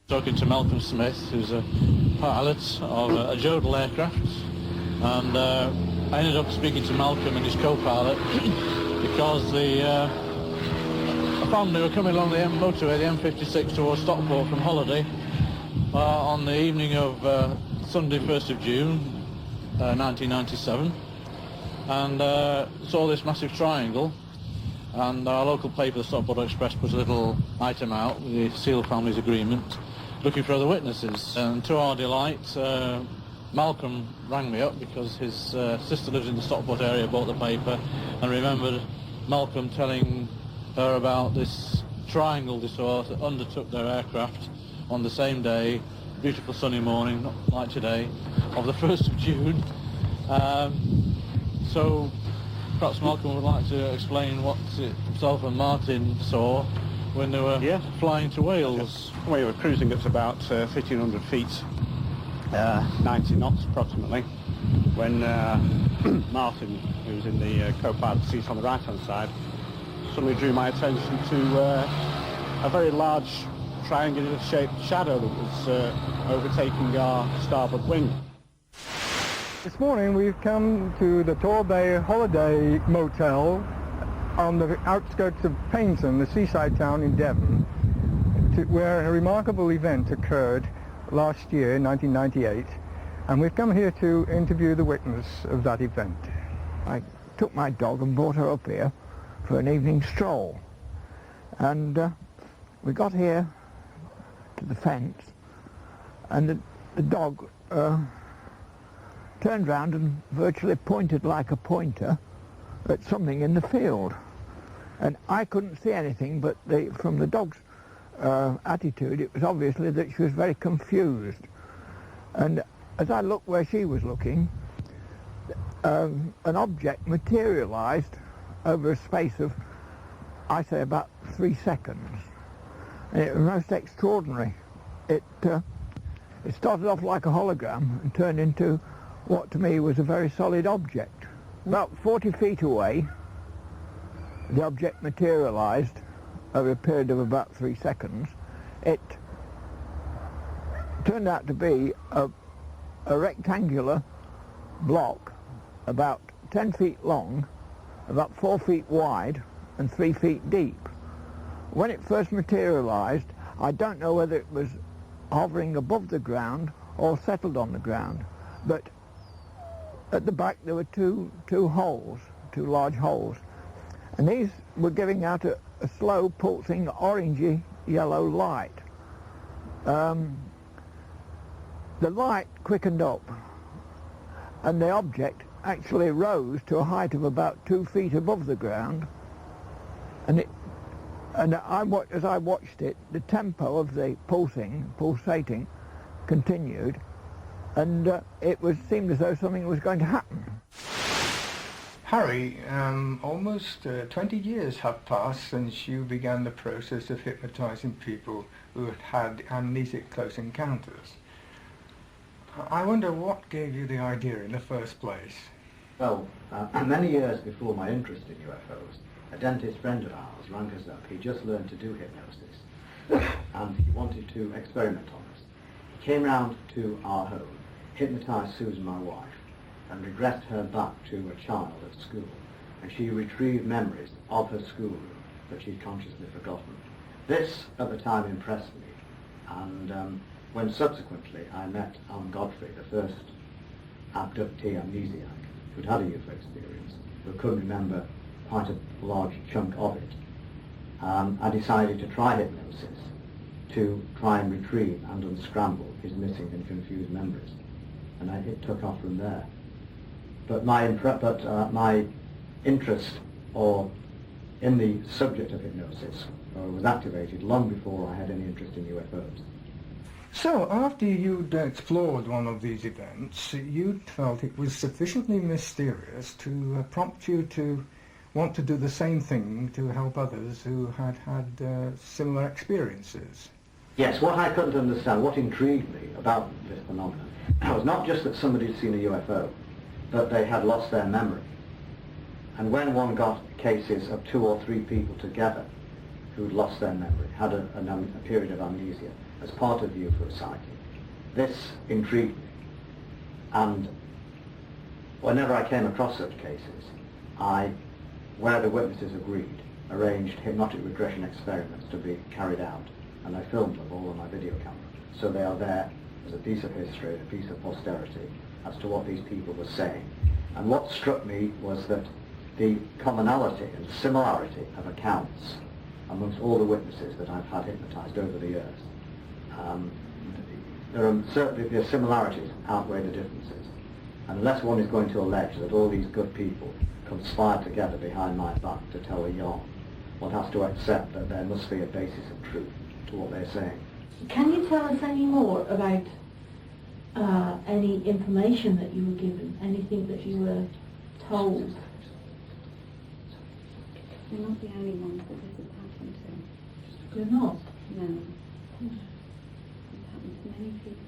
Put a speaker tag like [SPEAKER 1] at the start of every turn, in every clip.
[SPEAKER 1] Talking to Malcolm Smith, who's a pilot of a Jodel aircraft, and I ended up speaking to Malcolm and his co-pilot because I found they were coming along the motorway, the M56, towards Stockport from holiday on the evening of Sunday, 1st of June, 1997, and saw this massive triangle. And our local paper, the Stockport Express, put a little item out with the Seal family's agreement, looking for other witnesses. And to our delight, Malcolm rang me up because his sister lives in the Stockport area, bought the paper, and remembered Malcolm telling her about this triangle they saw that undertook their aircraft on the same day, beautiful sunny morning, not like today, of the 1st of June. So perhaps Malcolm would like to explain what himself and Martin saw when they were flying to Wales.
[SPEAKER 2] Yeah. We were cruising at about 1,500 feet, 90 knots approximately, when Martin, who was in the co-pilot seat on the right-hand side, suddenly drew my attention to a very large triangular-shaped shadow that was overtaking our starboard wing.
[SPEAKER 3] This morning we've come to the Torbay Holiday Motel on the outskirts of Paignton, the seaside town in Devon, where a remarkable event occurred last year, 1998, and we've come here to interview the witness of that event.
[SPEAKER 4] I took my dog and brought her up here for an evening stroll, and we got here to the fence, and the dog turned round and virtually pointed like a pointer at something in the field. And I couldn't see anything, but from the dog's attitude, it was obviously that she was very confused. And as I looked where she was looking, an object materialized over a space of, I say, about 3 seconds. And it was most extraordinary. It started off like a hologram and turned into what to me was a very solid object. About 40 feet away, the object materialized over a period of about 3 seconds. It turned out to be a rectangular block about 10 feet long, about 4 feet wide and 3 feet deep. When it first materialized, I don't know whether it was hovering above the ground or settled on the ground, but at the back there were two large holes, and these were giving out a slow pulsing orangey yellow light. The light quickened up and the object actually rose to a height of about 2 feet above the ground, and as I watched it, the tempo of the pulsating continued, and it seemed as though something was going to happen.
[SPEAKER 5] Harry, almost 20 years have passed since you began the process of hypnotizing people who had had amnesic close encounters. I wonder what gave you the idea in the first place?
[SPEAKER 6] Well, many years before my interest in UFOs, a dentist friend of ours rang us up. He just learned to do hypnosis, and he wanted to experiment on us. He came round to our home, hypnotized Susan, my wife, and regressed her back to a child at school, and she retrieved memories of her schoolroom that she'd consciously forgotten. This, at the time, impressed me, and when subsequently I met Alan Godfrey, the first abductee amnesiac who'd had a UFO experience, who couldn't remember quite a large chunk of it, I decided to try hypnosis to try and retrieve and unscramble his missing and confused memories, and it took off from there. But my interest in the subject of hypnosis was activated long before I had any interest in UFOs.
[SPEAKER 5] So, after you'd explored one of these events, you felt it was sufficiently mysterious to prompt you to want to do the same thing to help others who had had similar experiences.
[SPEAKER 6] Yes, what I couldn't understand, what intrigued me about this phenomenon, was not just that somebody had seen a UFO, but they had lost their memory. And when one got cases of 2 or 3 people together who'd lost their memory, had a period of amnesia as part of the UFO sighting. This intrigued me, and whenever I came across such cases, where the witnesses agreed, arranged hypnotic regression experiments to be carried out, and I filmed them all on my video camera. So they are there as a piece of history, a piece of posterity, as to what these people were saying. And what struck me was that the commonality and similarity of accounts amongst all the witnesses that I've had hypnotized over the years, there are certainly the similarities outweigh the differences. And unless one is going to allege that all these good people conspired together behind my back to tell a yarn, one has to accept that there must be a basis of truth to what they're saying.
[SPEAKER 7] Can you tell us any more about any information that you were given, anything that you were told?
[SPEAKER 8] We're not the only ones that this has happened to.
[SPEAKER 7] You're not?
[SPEAKER 8] No. It's happened to many people.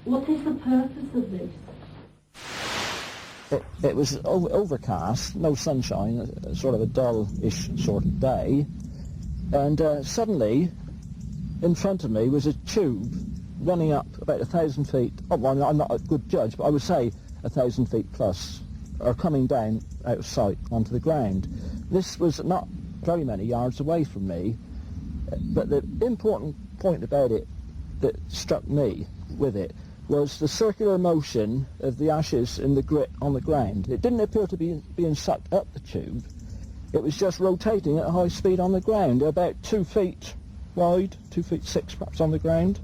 [SPEAKER 7] What is the purpose of this?
[SPEAKER 9] It was overcast, no sunshine, sort of a dull-ish sort of day, and suddenly in front of me was a tube running up about 1,000 feet. Oh, well, I'm not a good judge, but I would say 1,000 feet plus, or coming down out of sight onto the ground. This was not very many yards away from me, but the important point about it that struck me with it was the circular motion of the ashes in the grit on the ground. It didn't appear to be being sucked up the tube. It was just rotating at high speed on the ground, about 2 feet wide, 2 feet 6 perhaps on the ground.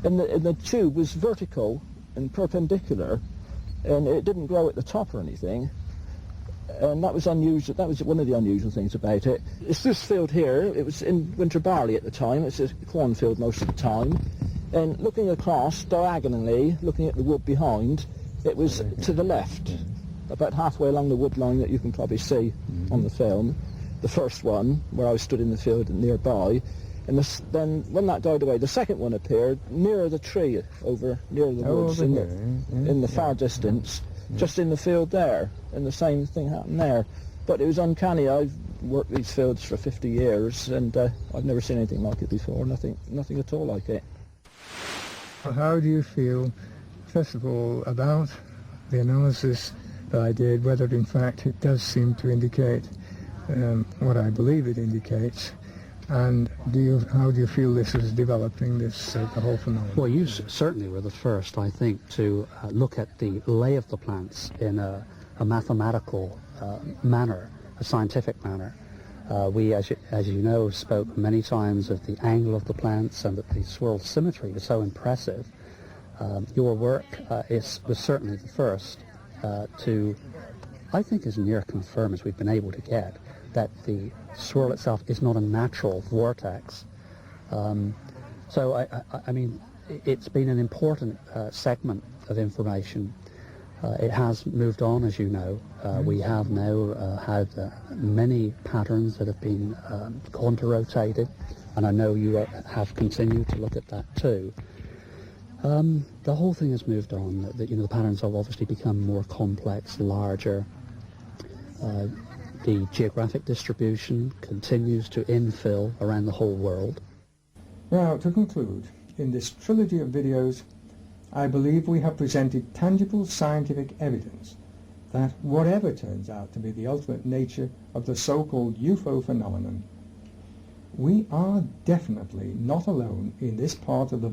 [SPEAKER 9] And the tube was vertical and perpendicular, and it didn't grow at the top or anything. And that was unusual. That was one of the unusual things about it. It's this field here. It was in winter barley at the time. It's a cornfield most of the time. And looking across diagonally, looking at the wood behind, it was to the left, about halfway along the wood line that you can probably see on the film. The first one, where I stood in the field nearby, and then when that died away, the second one appeared nearer the tree, over near the woods, in the far distance, just in the field there, and the same thing happened there. But it was uncanny. I've worked these fields for 50 years, and I've never seen anything like it before, nothing at all like it.
[SPEAKER 5] How do you feel, first of all, about the analysis that I did, whether in fact it does seem to indicate what I believe it indicates, and how do you feel this is developing, this the whole phenomenon?
[SPEAKER 10] Well, you certainly were the first, I think, to look at the lay of the plants in a mathematical manner, a scientific manner. We, as you know, spoke many times of the angle of the plants and that the swirl symmetry was so impressive. Your work was certainly the first to, I think, as near confirm as we've been able to get, that the swirl itself is not a natural vortex. So, I mean, it's been an important segment of information. It has moved on, as you know. We have now had many patterns that have been counter-rotated, and I know you have continued to look at that too. The whole thing has moved on. The patterns have obviously become more complex, larger. The geographic distribution continues to infill around the whole world.
[SPEAKER 5] Now, to conclude, in this trilogy of videos, I believe we have presented tangible scientific evidence that whatever turns out to be the ultimate nature of the so-called UFO phenomenon, we are definitely not alone in this part of the